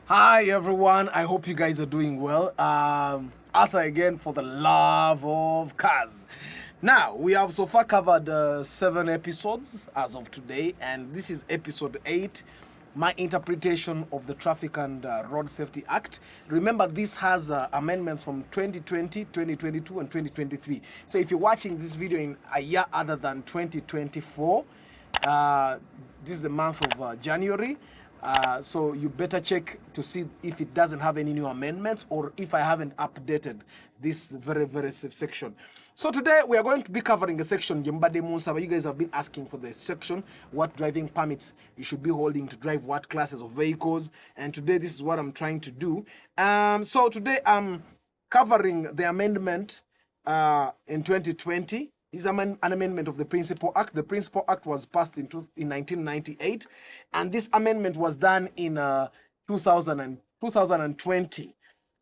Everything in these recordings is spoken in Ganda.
Hi everyone, I hope you guys are doing well. Arthur again for the love of cars. Now, we have so far covered 7 episodes as of today, and this is episode 8, my interpretation of the Traffic and Road Safety Act. Remember, this has amendments from 2020, 2022, and 2023. So if you're watching this video in a year other than 2024, this is the month of January. So you better check to see if it doesn't have any new amendments or if I haven't updated this very safe section. So today we are going to be covering a section Jembade Munsaba. You guys have been asking for this section, what driving permits you should be holding to drive what classes of vehicles, and today this is what I'm trying to do. So today I'm covering the amendment in 2020. This is an amendment of the Principal Act. The Principal Act was passed in 1998, and this amendment was done in 2020.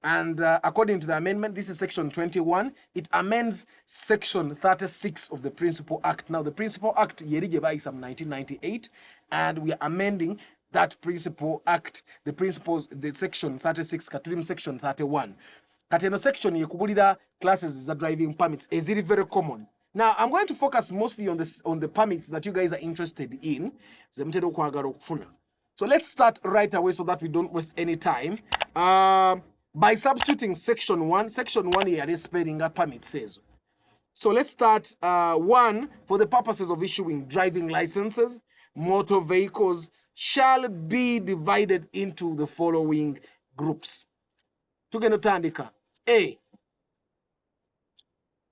And according to the amendment, this is section 21. It amends section 36 of the Principal Act. Now, the Principal Act yerije is 1998, and we are amending that Principal Act, the section 36, Katurim section 31. Kateno section yekubulira classes za driving permits is very common. Now, I'm going to focus mostly on the permits that you guys are interested in. So let's start right away so that we don't waste any time. By substituting section 1 here is spelling a permit says. So let's start 1, for the purposes of issuing driving licenses, motor vehicles shall be divided into the following groups. Tugenotandika. A.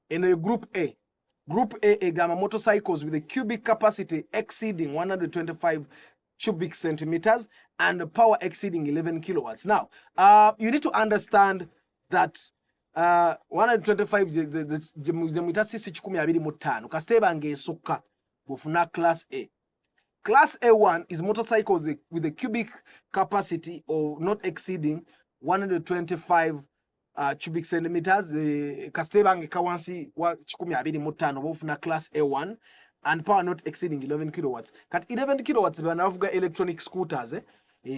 In a group A. Group A gamma motorcycles with a cubic capacity exceeding 125 cubic centimeters and power exceeding 11 kilowatts. Now, you need to understand that 125 cc chikumi abiri mutano kaseba ngesuka bufuna class A. Class A1 is motorcycles with a cubic capacity of not exceeding 125 cubic centimeters. Kastebange kawansi wa chikumi abiri mutano bofuna class A1 and power not exceeding 11 kilowatts. Kat 11 kilowatts banavuga electronic scooters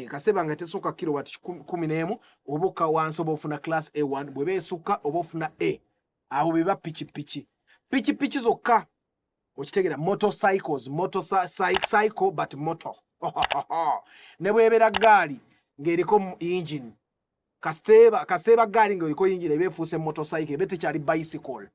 kasebanga tesoka kilowatt 11 oboka wansi obofuna class A1 bwebe suka obofuna A aho biba pichi zokka okitegera motorcycles cycle but motor ne bwebera gaali ng'eriko engine kaseba gaali ng'eriko engine ebefuuse motorcycle ebe tekyali bicycle.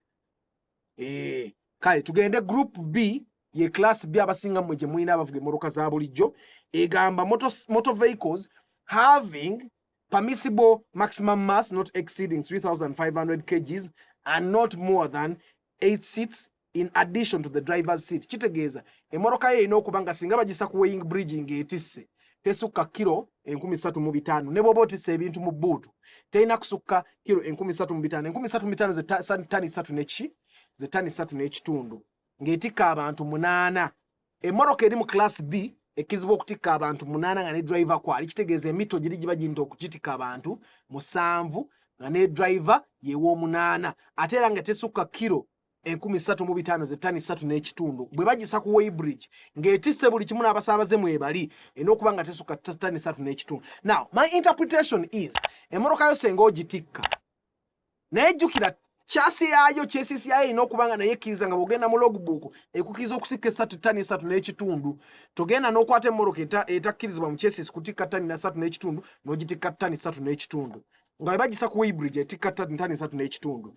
Kale tugende group B ye class B abasinga mwe gye mulina abavuga emmotoka za bulijjo egamba motor vehicles having permissible maximum mass not exceeding 3,500 kgs and not more than 8 seats in addition to the driver's seat. Kitegeeza emmotoka ye inokubanga singa bagisa ku weighing bridge ng'etisse tesukka kilo 135 ne bwoba otisse ebintu mu bbuutu terina kusukka kilo 135. 135 ze tani 3 n'eki ze tani 3 n'ekitundu ng'etikka abantu 8. Emmotoka eri mu class B ekizibwa okutikka abantu 8 nga ne driver kwali. Kitegeeza emito giri giba ginto okugitikka abantu 7 nga ne driver yeew'omunaana ate era nga tesukka kilo 135 ze tani 3 n'ekitundu bwe bagisa ku weighbridge ng'etisse buli kimu n'abasaabaze mwebali enokuba nga tesukka tani 3 n'ekitundu. Now, my interpretation is emmotoka yo senga ogitikka naye jjukira chassis yayo inokuba nga naye ekkiriza nga bw'ogenda mu logbook ekukkiriza okusikka tani 3 n'ekitundu. Togenda n'okwata emmotoka etakkirizibwa mu chassis kutikka tani 3 n'ekitundu n'ogitikka tani 3 n'ekitundu nga bwe bagisa ku weighbridge etikka tani 3 n'ekitundu.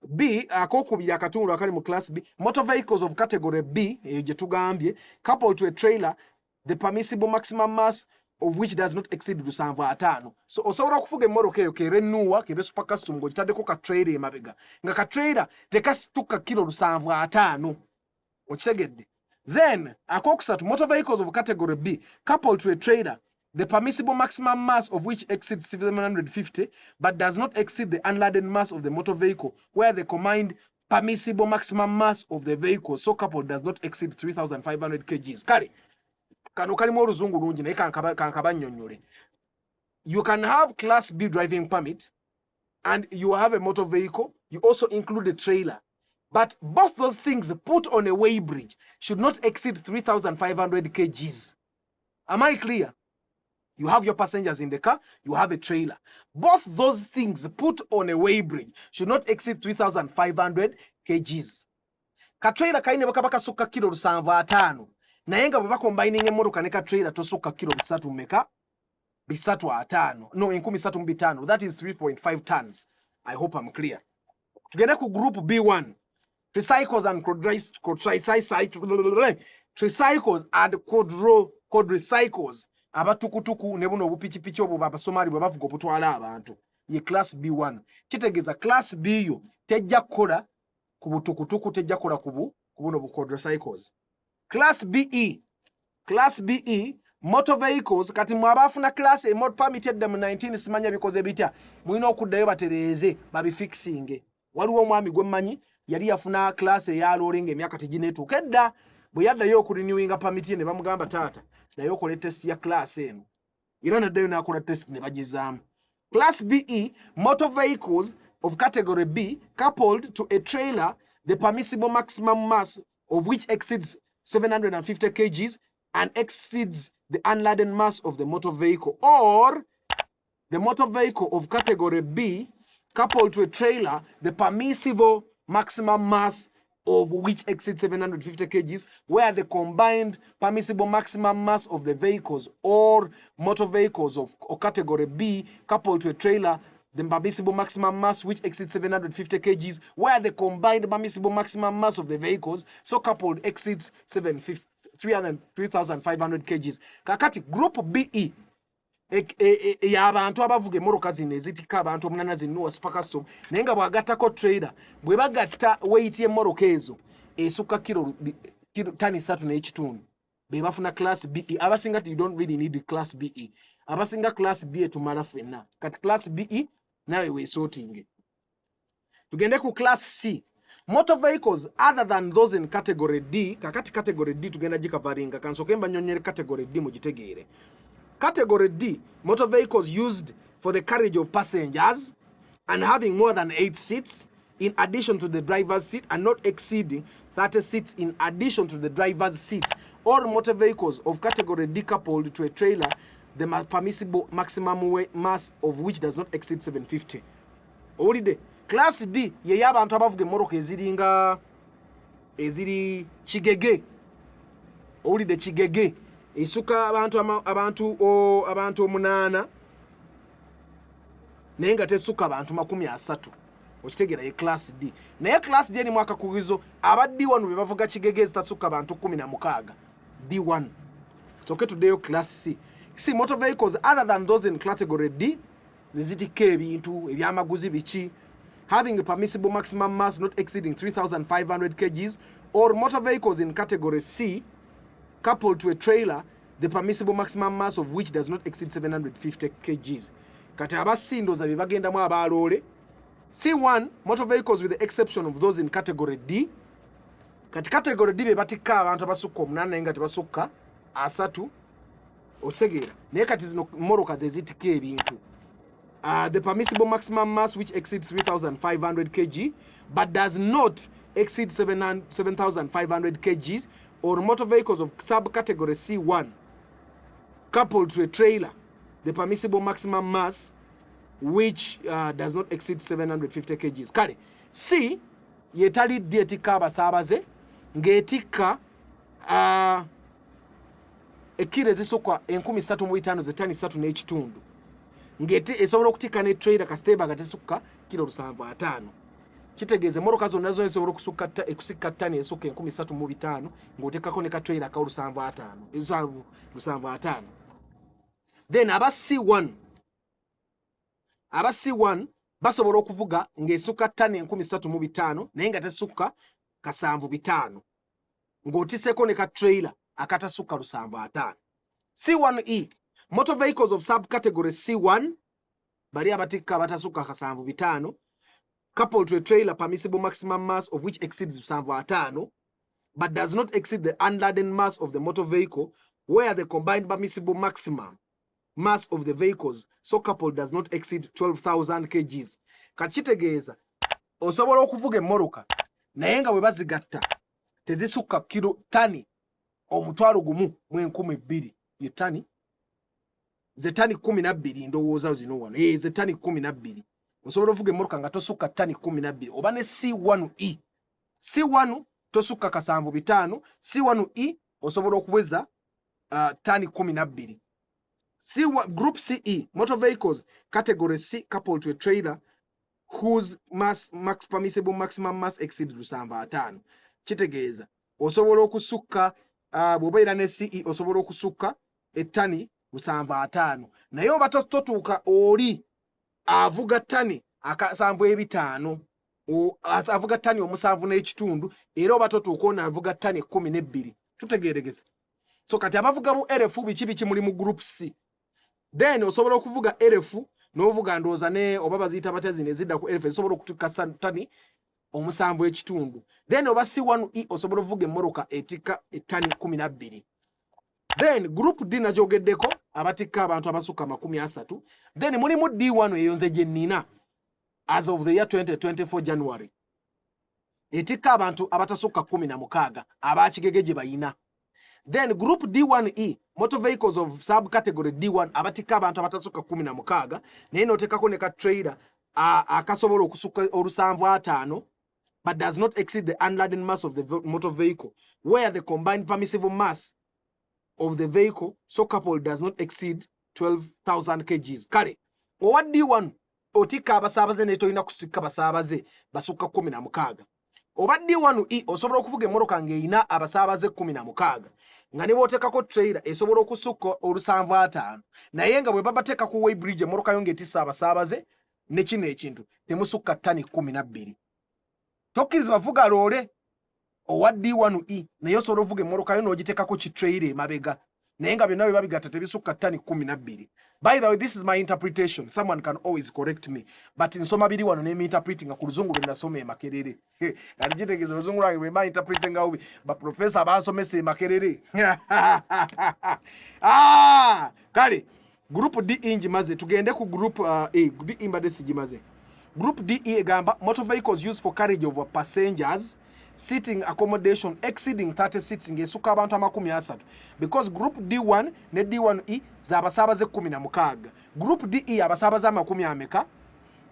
B, akokubiri akatundu akali mu class B, motor vehicles of category B, eyo gye tugambye, coupled to a trailer, the permissible maximum mass of which does not exceed 75. So osobola okufuga emmotoka eyo kebe nuwa kebe super custom ng'ogitaddeko ka trailer emabega nga ka trailer tekasituka kilo 75. Okitegedde? Then akokusatu, motor vehicles of category B, coupled to a trailer, the permissible maximum mass of which exceeds 750 but does not exceed the unladen mass of the motor vehicle, where the combined permissible maximum mass of the vehicle so coupled does not exceed 3,500 kgs. Kale kano kalimu oluzungu lungi naye kankabannyonnyole. You can have class B driving permit and you have a motor vehicle. You also include a trailer. But both those things put on a weighbridge should not exceed 3,500 kgs. Am I clear? You have your passengers in the car, you have a trailer. Both those things put on a weigh bridge should not exceed 3,500 kgs. Ka trailer kaine bakabaka suka kilo 750. Naye nga bwe bakombining emmotoka ne ka trailer tosukka kilo 3 meka? 350. No, 3.5. That is 3.5 tons. I hope I'm clear. Tugende ku group B1. Tricycles and quadricycles abatukutuku ne buno obupichipichi obwo babasomali bwe bavuga obutwala abantu ye class B1. Kitegeza class B yo tejja kukola ku butukutuku, tejja kukola ku buno bu quadricycles. Class BE motor vehicles kati mwabafuna class e mod permitted them 19 simanya bikoze bitya mwina okuddayo batereze babifixing. Waliwo omwami gwe mmanyi yali yafuna class eya loring emyaka teginetuuka edda bwe yaddayo okurenewinga permit ne bamugamba taata nayo okole test ya class eno era naddayo nakola test ne bagizaamu. Class BE motor vehicles of category B coupled to a trailer the permissible maximum mass of which exceeds 750 kgs and exceeds the unladen mass of the motor vehicle, or the motor vehicle of category B coupled to a trailer the permissible maximum mass of which exceeds 750 kgs, where the combined permissible maximum mass of the vehicles or motor vehicles of category B coupled to a trailer the permissible maximum mass which exceeds 750 kgs, where the combined permissible maximum mass of the vehicles so coupled exceeds 3,500 kgs. Kakati group BE ya abantu abavuga emmoroka zino ezitika abantu omunana zinuwa super custom naye nga bwagattako trailer bwe bagatta weight y'emmoroka ezo esukka kilo tani 3 n'ekitundu be bafuna class BE. Abasinga you don't really need class BE. Abasinga class BE tumala fenna. Kati class BE nawe weesootinge. Tugende ku class C. Motor vehicles other than those in category D. Kakati category D tugenda gikavaringa kansoke mbanyonyere category D mugitegeere. Category D, motor vehicles used for the carriage of passengers and having more than 8 seats in addition to the driver's seat and not exceeding 30 seats in addition to the driver's seat, or motor vehicles of category D coupled to a trailer the permissible maximum mass of which does not exceed 750. Holiday. Class D ye y'abantu abavuga emmoroka eziri kigege. Holiday kigege. Isuka abantu omunana naye nga tesuka abantu 30. Okitegeera ye class D. Naye class D ni mwaka kugizo abaddi wano be bavuga kigege ezitasuka abantu 16. D1. Toke tuddeyo class C. See, motor vehicles other than those in category D, zizitika ebintu ebyamaguzi biki, having a permissible maximum mass not exceeding 3,500 kgs, or motor vehicles in category C coupled to a trailer the permissible maximum mass of which does not exceed 750 kgs. Kati abasindoza bye bagendamu abaloole. C1 motor vehicles with the exception of those in category D. Kati category D be batika abantu abasukka 8 naye nga tebasukka 3. Otegeera naye kati zino mmoroka zezitika ebintu. The permissible maximum mass which exceeds 3,500 kg but does not exceed 7,500 kgs, or motor vehicles of subcategory C1 coupled to a trailer the permissible maximum mass which does not exceed 750 kgs. Kale C yetalidde etikka abasaabaze ng'etikka ekiro ezisukka 1,350 zetani 3 n'ekitundu ng'eti esobola okutikka ne trailer kasiteba gatesukka kilo 750. Kitegeeze emmoroka zonna zo esobola okusikka ttani esukka 1,350 ng'oteekako ne ka trailer ka 750. Then aba C1 basobola okuvuga ng'esukka ttani 1,350 naye nga tesukka ka 750 ng'otiseeko ne ka trailer akatasukka 750. C1E motor vehicles of subcategory C1 bali abatikka abatasukka ka 750 coupled to a trailer permissible maximum mass of which exceeds 750 but does not exceed the unladen mass of the motor vehicle, where the combined permissible maximum mass of the vehicles so coupled does not exceed 12,000 kgs. Kachitegeeza osobola okuvuga emmoroka naye nga bwe bazigatta tezisukka kilo tani omutwalo gumu mu 12,000 ye tani ze tani 12 ndowooza zino wano ze tani 12 osobola ovuga emmotoka nga tosukka tani 12 oba ne C1E C1 tosukka kasanvu bitano C1E osobola okuweza tani 12 Group CE motor vehicles category C coupled to a trailer whose permissible maximum mass exceed 75 kitegeeza osobola okusukka bw'obeera ne CE osobola okusukka ettani 75 naye oba totuuka oli avuga ttani akasanvu ebitaano avuga ttani omusanvu n'ekitundu era oba totuuka ono avuga ttani 12 tutegeeregeze so kati abavuga bu LF biki muli mu group C then osobola okuvuga LF n'ovuga ndooza ne oba baziyita batya zino ezidda ku LF esobola okutuuka ttani omusanvu ekitundu then oba C1E osobola okuvuga emmoroka etikka ettani 12 then group D nagyogeddeko abatikka abantu abasukka 30 then mulimu D1 eyo nze gye nnina as of the year 2024 January etikka abantu abatasukka 16 abakigege gye bayina then group D1E motor vehicles of subcategory D1 abatikka abantu abatasukka 16 naye notekako ne ka trailer akasobola okusukka olusanvu 5 but does not exceed the unladen mass of the motor vehicle where the combined permissible mass of the vehicle so coupled does not exceed 12,000 kgs kale owa D1 otikka abasaabaze ne toyina kusikka basaabaze basukka 16 oba D1E osobola okuvuga emmoroka ng'eyina abasaabaze 16 nga ne bootekako trailer esobola okusukka olusanvu 5 naye nga bwe babateeka ku weighbridge emmoroka yo ng'etissa abasaabaze ne kino ekintu temusukka ttani 12 tokkiriza bavuga loole owa D1E naye osobola ovuga emmoroka yo n'ogiteekako ki trailer emabega naye nga byonna bwe babigatta tebisukka ttani 12 by the way this is my interpretation someone can always correct me but nsoma biri wano ne interpreting ku luzungu lwe nasoma e Makerere kati kitegeeza oluzungu lwange bwe mba interpreting ngawo ba professor abansomesa e Makerere kale group D inji maze tugende ku group D imbade sigimaze group D egamba motor vehicles used for carriage of passengers sitting accommodation exceeding 30 seats ng'esukka abantu 30 because group D1 ne D1E z'abasaabaze 16 group DE abasaabaze 10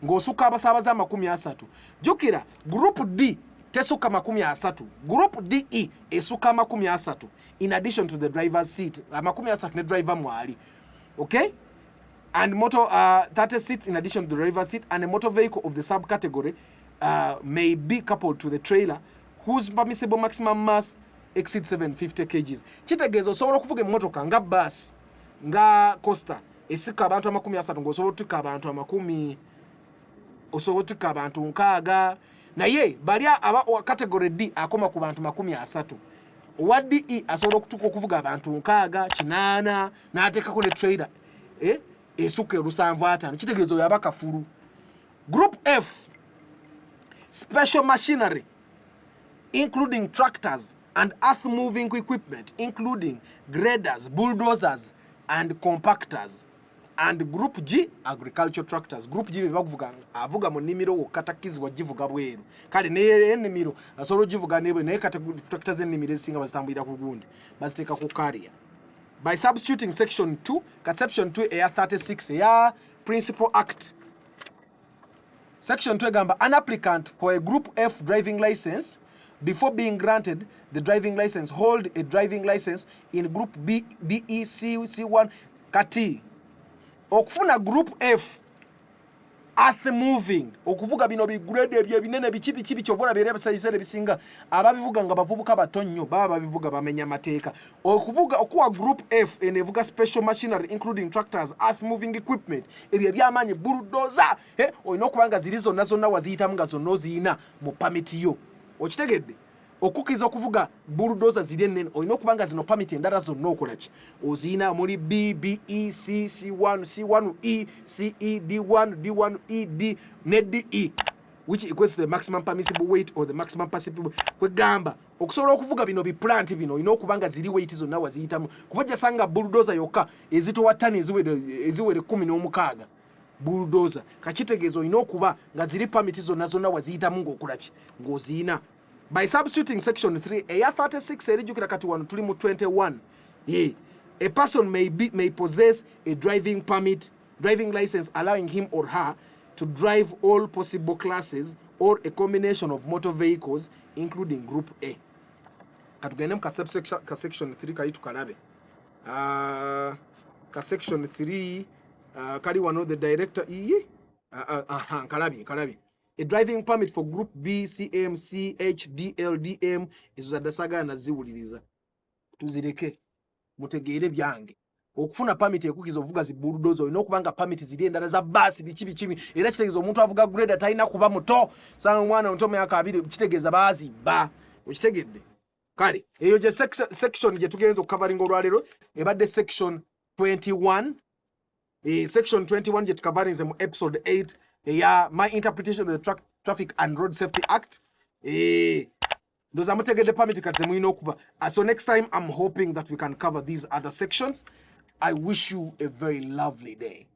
ng'osukka abasaabaze 30 jukira group D tesukka 30 group DE esukka 30 in addition to the driver's seat 30 ne driver mwali okay and motor 30 seats in addition to the driver's seat and a motor vehicle of the subcategory may be coupled to the trailer whose permissible maximum mass exceeds 750 kgs kitegeeza osobola okuvuga emmotoka nga bus nga coaster esikka abantu 30 ng'osobola otuka abantu 10 osobola otuka abantu 6 naye bali aba category D akoma ku bantu 30 owa DE asobola okutuka okuvuga abantu 6 8 n'ateekako ne trailer esukka olusanvu 5 kitegeeza oyo aba kafulu group F special machinery including tractors and earth-moving equipment, including graders, bulldozers, and compactors. And Group G, agricultural tractors. Group G, avuga mu nnimiro wokatakizibwa givuga bweru. Kale ne nnimiro asobola givuga nebwe naye tractors ennimiro esinga bazitambulira ku gundi baziteeka ku carrier. By substituting section 2, section 2 eya 36 eya Principal Act. Section 2 egamba an applicant for a Group F driving license before being granted the driving license hold a driving license in group B, DE, C1 kati okufuna group F earth moving okuvuga bino bigrade ebyo binene bikibi kyovola bere abasayisere bisinga ababivuga nga bavubuka batonnyo baba babivuga bamenya mateeka okuvuga okuwa group F enevuga special machinery including tractors earth moving equipment ebyo byamanyi bulldozer olina okubanga ziri zonna waziyitamu nga zonna oziina mu permit yo okitegedde okukiza okuvuga bulldozer ziri ennene olina okubanga zino permit endala zonna okolaki oziina muri B, BE, C, C1, C1E, CE, D1, D1E, D ne DE which equates to the maximum permissible weight or the maximum permissible kwegamba okusobola okuvuga bino biplant bino olina okubanga ziri weight zonna waziyitamu kubajja sanga bulldozer yokka ezitowa ttani eziwere 16 bulldozer kachitegezo olina okuba nga ziri permit zonna waziyitamu ng'okolaki ng'oziina. By substituting section 3 eya 36 erijukira kati wano tuli mu 21 A person may possess a driving license allowing him or her to drive all possible classes or a combination of motor vehicles including group A. Katugende ka section 3 kali tukalabe. Ka section 3 kali wano the director kalabi. A driving permit for group B, CM, CH, DL, DM ezo zadasaga na ziwuliriza. Tuzireke mutegeere byange. Okufuna permit ekukiza ovuga zi bulldozer olina okubanga permit ziri endala za basi bikibi era kitegeeza omuntu avuga grader talina kuba muto sanga omwana omuto myaka 2 kitegeeza baazibba okitegedde kale eyo je section je tugenza okukavaringa olwalero ebadde section 21 section 21 je tukavarinze mu episode 8 eya my interpretation of the Traffic and Road Safety Act ndoza mutegedde permit kati muyina okuba so next time I'm hoping that we can cover these other sections. I wish you a very lovely day.